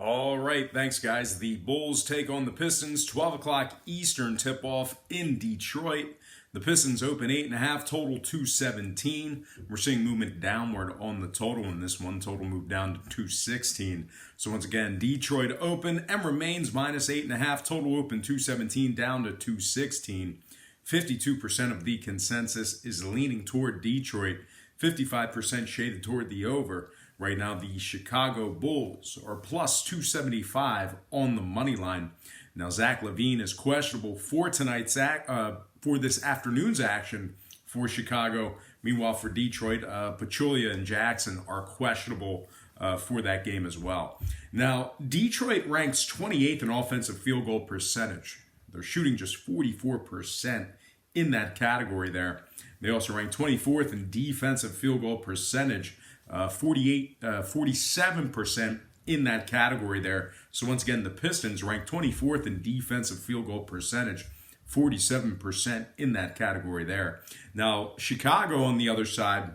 All right, thanks, guys. The Bulls take on the Pistons, 12 o'clock Eastern tip-off in Detroit. The Pistons open 8.5, total 217. We're seeing movement downward on the total in this one. Total moved down to 216. So once again, Detroit open and remains minus 8.5. Total open 217 down to 216. 52% of the consensus is leaning toward Detroit. 55% shaded toward the over. Right now, the Chicago Bulls are plus 275 on the money line. Now, Zach LaVine is questionable for for this afternoon's action for Chicago. Meanwhile, for Detroit, Pachulia and Jackson are questionable for that game as well. Now, Detroit ranks 28th in offensive field goal percentage. They're shooting just 44% in that category there. They also rank 24th in defensive field goal percentage. 47% in that category there. So once again, the Pistons rank 24th in defensive field goal percentage, 47% in that category there. Now, Chicago on the other side,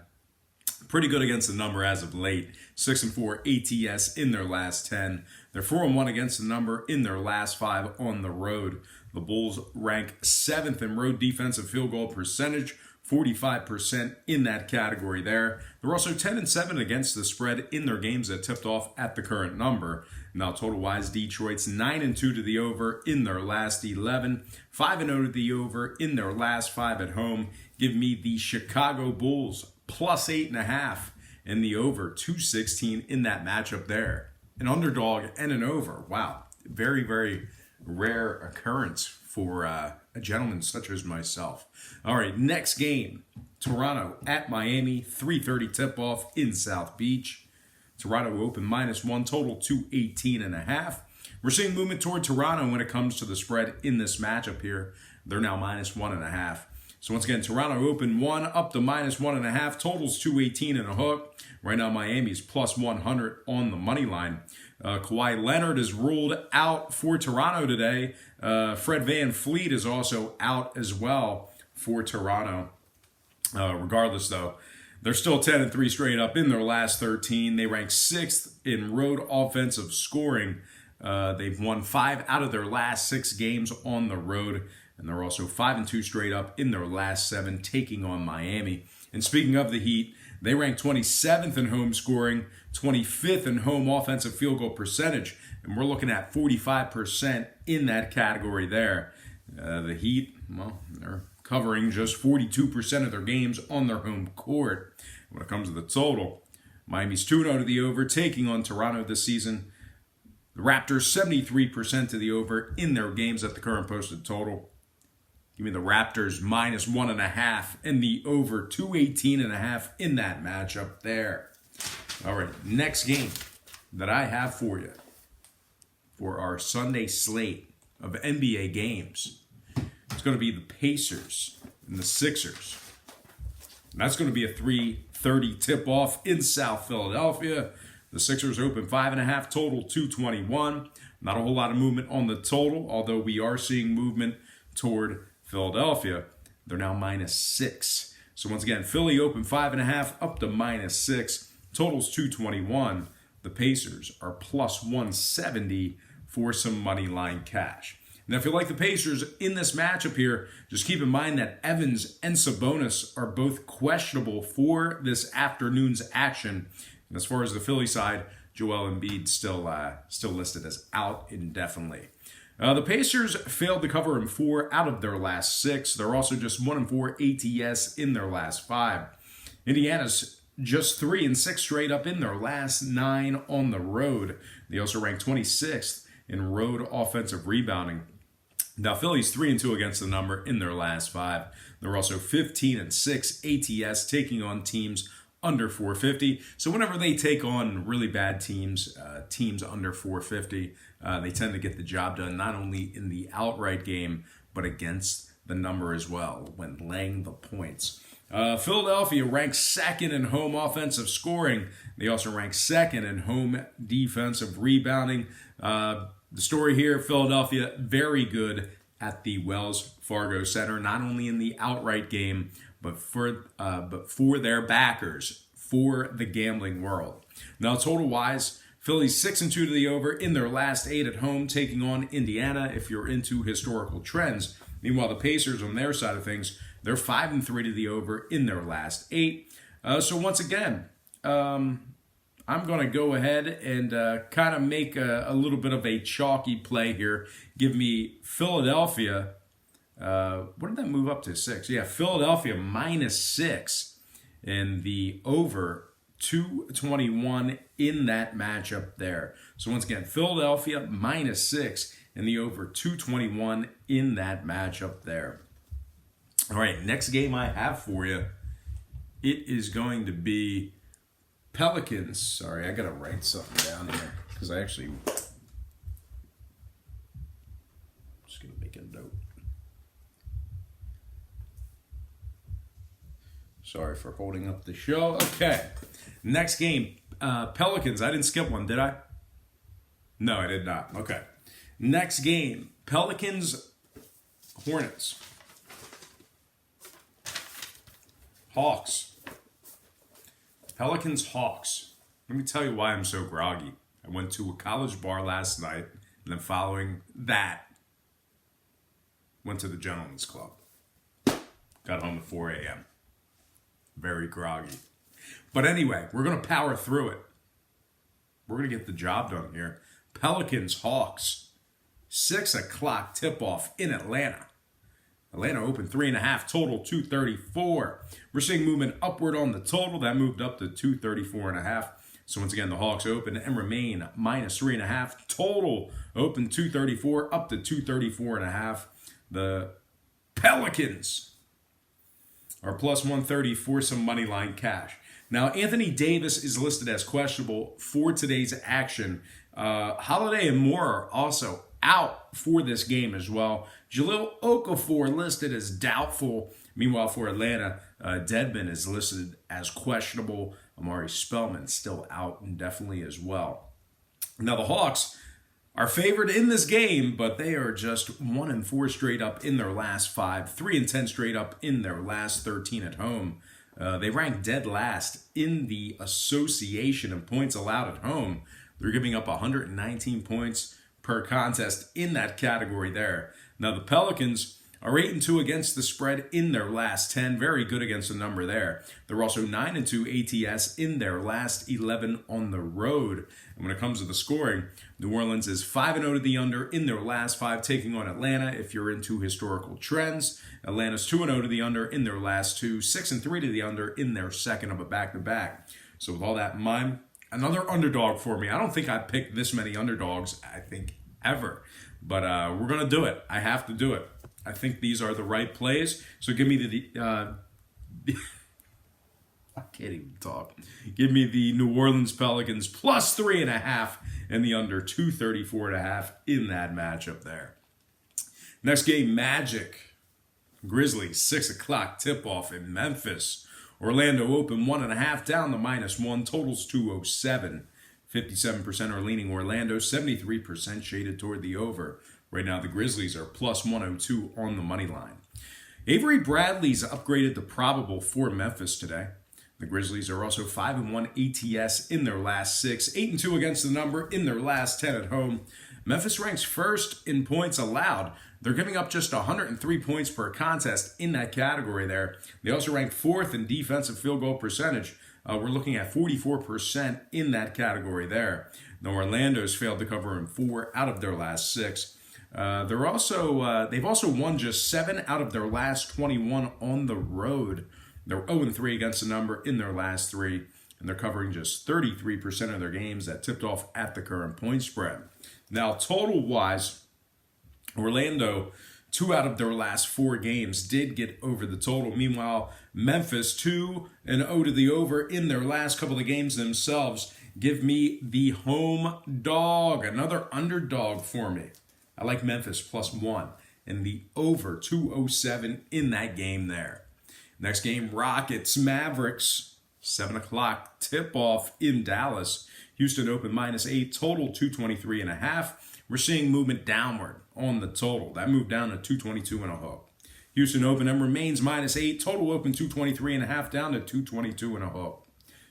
pretty good against the number as of late. 6-4 ATS in their last 10. They're 4-1 against the number in their last 5 on the road. The Bulls rank 7th in road defensive field goal percentage, 45% in that category there. They're also 10-7 against the spread in their games that tipped off at the current number. Now, total-wise, Detroit's 9-2 to the over in their last 11, 5-0 to the over in their last 5 at home. Give me the Chicago Bulls plus 8.5 and the over 216 in that matchup there. An underdog and an over. Wow, very, very rare occurrence for a gentleman such as myself. All right, next game, Toronto at Miami, 3:30 tip-off in South Beach. Toronto open -1, total 218.5. We're seeing movement toward Toronto when it comes to the spread in this matchup here. They're now -1.5. So once again, Toronto open 1 up to -1.5. Totals 218 and a hook. Right now, Miami's plus 100 on the money line. Kawhi Leonard is ruled out for Toronto today. Fred VanVleet is also out as well for Toronto. Regardless, though, they're still 10-3 straight up in their last 13. They rank 6th in road offensive scoring. They've won 5 out of their last 6 games on the road. And they're also 5-2 straight up in their last 7, taking on Miami. And speaking of the Heat, they rank 27th in home scoring, 25th in home offensive field goal percentage, and we're looking at 45% in that category there. The Heat, well, they're covering just 42% of their games on their home court. When it comes to the total, Miami's 2-0 to the over, taking on Toronto this season. The Raptors, 73% to the over in their games at the current posted total. Give me the Raptors -1.5 and the over 218.5 in that matchup there. All right, next game that I have for you for our Sunday slate of NBA games. It's going to be the Pacers and the Sixers. And that's going to be a 3:30 tip-off in South Philadelphia. The Sixers open 5.5, total 221. Not a whole lot of movement on the total, although we are seeing movement toward Philadelphia. They're now -6. So once again, Philly open 5.5 up to -6. Totals 221. The Pacers are plus 170 for some money line cash. Now, if you like the Pacers in this matchup here, just keep in mind that Evans and Sabonis are both questionable for this afternoon's action. And as far as the Philly side, Joel Embiid still listed as out indefinitely. The Pacers failed to cover in 4 out of their last 6. They're also just 1-4 ATS in their last 5. Indiana's just 3-6 straight up in their last 9 on the road. They also rank 26th in road offensive rebounding. Now, Philly's 3-2 against the number in their last 5. They're also 15-6 ATS, taking on teams under 450. So whenever they take on really bad teams, teams under 450, they tend to get the job done not only in the outright game, but against the number as well when laying the points. Philadelphia ranks 2nd in home offensive scoring. They also rank 2nd in home defensive rebounding. The story here, Philadelphia, very good at the Wells Fargo Center, not only in the outright game, but for their backers, for the gambling world. Now, total-wise, Phillies 6-2 to the over in their last 8 at home, taking on Indiana if you're into historical trends. Meanwhile, the Pacers on their side of things, they're 5-3 to the over in their last 8. So once again, I'm going to go ahead and kind of make a little bit of a chalky play here. Give me Philadelphia. What did that move up to? 6. Yeah, Philadelphia -6 and the over 221 in that matchup there. So once again, Philadelphia -6 and the over 221 in that matchup there. All right, next game I have for you, it is going to be Pelicans. Sorry, I got to write something down here because I actually just going to make a note. Sorry for holding up the show. Okay. Next game, Pelicans. I didn't skip one, did I? No, I did not. Okay. Next game, Pelicans, Hornets. Hawks. Pelicans, Hawks. Let me tell you why I'm so groggy. I went to a college bar last night, and then following that, went to the Gentlemen's Club. Got home at 4 a.m. Very groggy. But anyway, we're going to power through it. We're going to get the job done here. Pelicans, Hawks. 6 o'clock tip-off in Atlanta. Atlanta opened 3.5, total 234. We're seeing movement upward on the total. That moved up to 234.5. So once again, the Hawks open and remain -3.5. Total open 234, up to 234.5. The Pelicans are +130 for some money line cash. Now, Anthony Davis is listed as questionable for today's action. Holiday and Moore are also out for this game as well. Jahlil Okafor listed as doubtful. Meanwhile, for Atlanta, Dedmon is listed as questionable. Amari Spellman still out indefinitely as well. Now, the Hawks are favored in this game, but they are just 1-4 straight up in their last 5, 3-10 straight up in their last 13 at home. They rank dead last in the association of points allowed at home. They're giving up 119 points per contest in that category there. Now, the Pelicans are 8-2 against the spread in their last 10. Very good against the number there. They're also 9-2 ATS in their last 11 on the road. And when it comes to the scoring, New Orleans is 5-0 to the under in their last 5, taking on Atlanta if you're into historical trends. Atlanta's 2-0 to the under in their last 2, 6-3 to the under in their second of a back-to-back. So with all that in mind, another underdog for me. I don't think I've picked this many underdogs, ever. But we're going to do it. I have to do it. I think these are the right plays. So give me I can't even talk. Give me the New Orleans Pelicans +3.5 and the under 234.5 in that matchup there. Next game, Magic. Grizzlies, 6 o'clock tip-off in Memphis. Orlando open 1.5 down to -1. Totals 207. 57% are leaning Orlando, 73% shaded toward the over. Right now, the Grizzlies are +102 on the money line. Avery Bradley's upgraded to probable for Memphis today. The Grizzlies are also 5-1 ATS in their last 6, 8-2 against the number in their last 10 at home. Memphis ranks first in points allowed. They're giving up just 103 points per contest in that category there. They also rank 4th in defensive field goal percentage. We're looking at 44% in that category there. Now, Orlando's failed to cover in 4 out of their last 6. They've also won just 7 out of their last 21 on the road. They're 0-3 against the number in their last 3, and they're covering just 33% of their games that tipped off at the current point spread. Now, total-wise, Orlando, 2 out of their last 4 games did get over the total. Meanwhile, Memphis, 2-0 to the over in their last couple of games themselves. Give me the home dog, another underdog for me. I like Memphis +1 and the over 207 in that game there. Next game, Rockets, Mavericks, 7 o'clock tip-off in Dallas. Houston open -8, total 223.5. We're seeing movement downward on the total. That moved down to 222.5. Houston open and remains -8, total open 223.5 down to 222.5.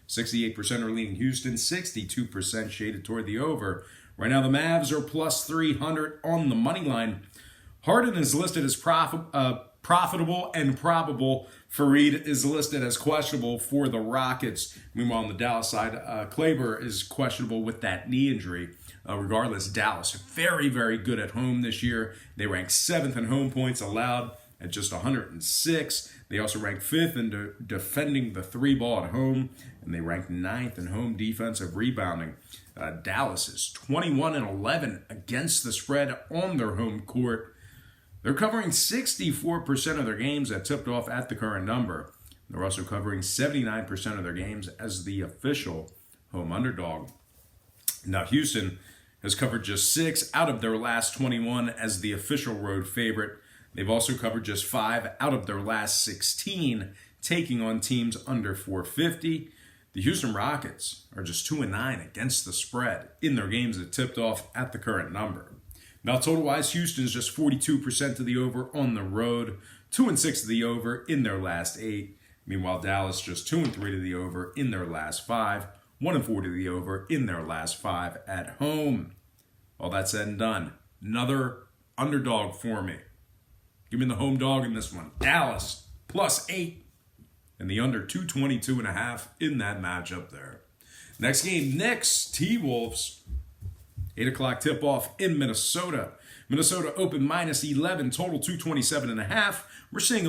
68% are leaning Houston, 62% shaded toward the over. Right now, the Mavs are plus 300 on the money line. Harden is listed as profitable and probable. Fareed is listed as questionable for the Rockets. Meanwhile, on the Dallas side, Kleber is questionable with that knee injury. Regardless, Dallas, very, very good at home this year. They rank 7th in home points allowed at just 106. They also rank 5th in defending the three ball at home, and they rank 9th in home defensive rebounding. Dallas is 21-11 against the spread on their home court. They're covering 64% of their games that tipped off at the current number. They're also covering 79% of their games as the official home underdog. Now, Houston has covered just 6 out of their last 21 as the official road favorite. They've also covered just 5 out of their last 16, taking on teams under 450. The Houston Rockets are just 2-9 against the spread in their games that tipped off at the current number. Now, total-wise, Houston is just 42% to the over on the road, 2-6 to the over in their last 8. Meanwhile, Dallas just 2-3 to the over in their last 5. 1-4 to the over in their last 5 at home. All that said and done, another underdog for me. Give me the home dog in this one. Dallas, plus 8. And the under 222.5 in that matchup there. Next game, Knicks, T-Wolves. 8 o'clock tip-off in Minnesota. Minnesota open minus 11, total 227.5. We're seeing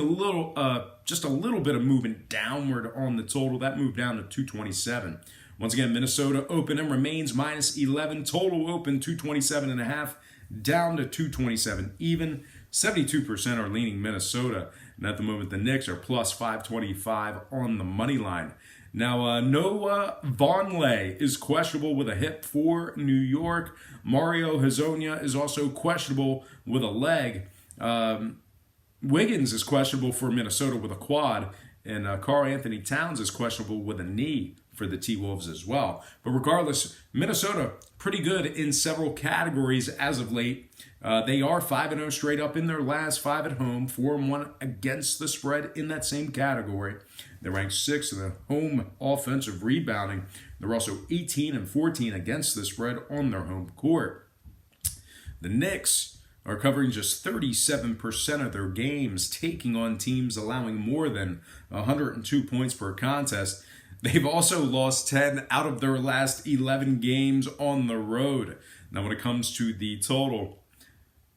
just a little bit of movement downward on the total. That moved down to 227. Once again, Minnesota open and remains minus 11, total open 227.5, down to 227 even. 72% are leaning Minnesota. And at the moment, the Knicks are plus 525 on the money line. Now, Noah Vonleh is questionable with a hip for New York. Mario Hezonja is also questionable with a leg. Wiggins is questionable for Minnesota with a quad. And Karl Anthony Towns is questionable with a knee for the T-Wolves as well. But regardless, Minnesota pretty good in several categories as of late. They are 5-0 straight up in their last 5 at home, 4-1 against the spread in that same category. They're ranked 6th in the home offensive rebounding. They're also 18-14 against the spread on their home court. The Knicks are covering just 37% of their games, taking on teams allowing more than 102 points per contest. They've also lost 10 out of their last 11 games on the road. Now, when it comes to the total,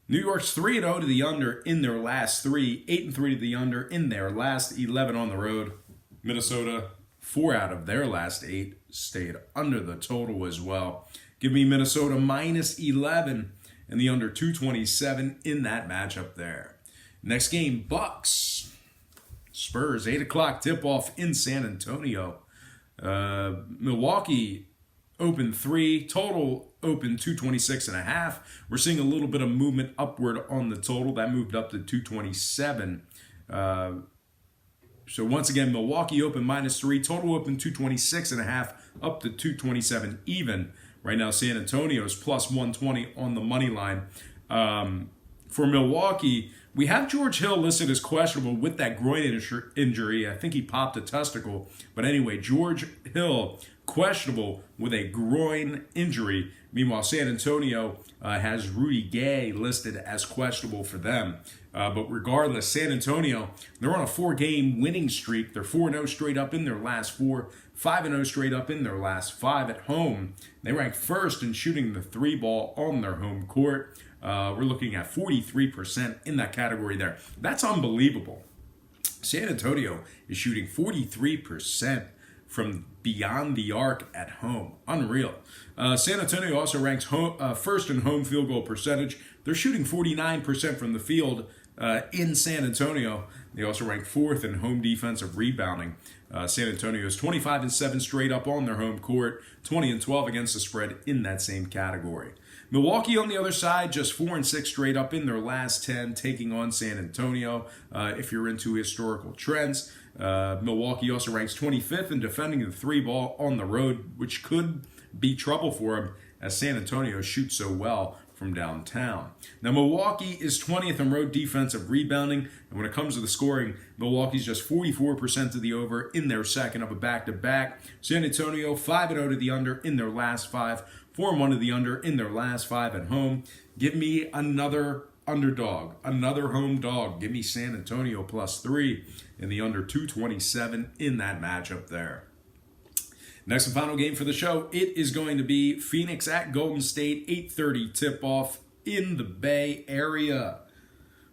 New York's 3-0 to the under in their last 3, 8-3 to the under in their last 11 on the road. Minnesota, 4 out of their last 8 stayed under the total as well. Give me Minnesota minus 11 and the under 227 in that matchup there. Next game, Bucks. Spurs, 8 o'clock tip-off in San Antonio. Milwaukee open 3, total open 226.5. We're seeing a little bit of movement upward on the total. That moved up to 227. So once again, Milwaukee open minus 3, total open 226.5, up to 227 even. Right now, San Antonio's plus 120 on the money line. For Milwaukee, we have George Hill listed as questionable with that groin injury. I think he popped a testicle. But anyway, George Hill questionable with a groin injury. Meanwhile, San Antonio has Rudy Gay listed as questionable for them. But regardless, San Antonio, they're on a 4-game winning streak. They're 4-0 straight up in their last 4, 5-0 straight up in their last 5 at home. They rank first in shooting the 3 ball on their home court. We're looking at 43% in that category there. That's unbelievable. San Antonio is shooting 43% from beyond the arc at home. Unreal. San Antonio also ranks first in home field goal percentage. They're shooting 49% from the field in San Antonio. They also rank 4th in home defensive rebounding. San Antonio is 25-7 straight up on their home court, 20-12 against the spread in that same category. Milwaukee on the other side, just 4-6 straight up in their last 10, taking on San Antonio. If you're into historical trends, Milwaukee also ranks 25th in defending the 3 ball on the road, which could be trouble for them as San Antonio shoots so well from downtown. Now, Milwaukee is 20th in road defensive rebounding, and when it comes to the scoring, Milwaukee's just 44% to the over in their second of a back-to-back. San Antonio 5-0 to the under in their last 5, 4-1 to the under in their last 5 at home. Give me another underdog, another home dog. Give me San Antonio +3 in the under 227 in that matchup there. Next and final game for the show, it is going to be Phoenix at Golden State, 8:30 tip-off in the Bay Area.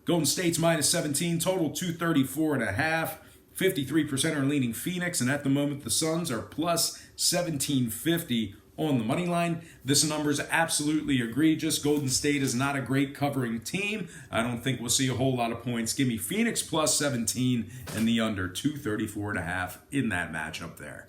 Golden State's -17, total 234.5. 53% are leaning Phoenix, and at the moment the Suns are +1750 on the money line. This number is absolutely egregious. Golden State is not a great covering team. I don't think we'll see a whole lot of points. Give me Phoenix +17 and the under 234.5 in that matchup there.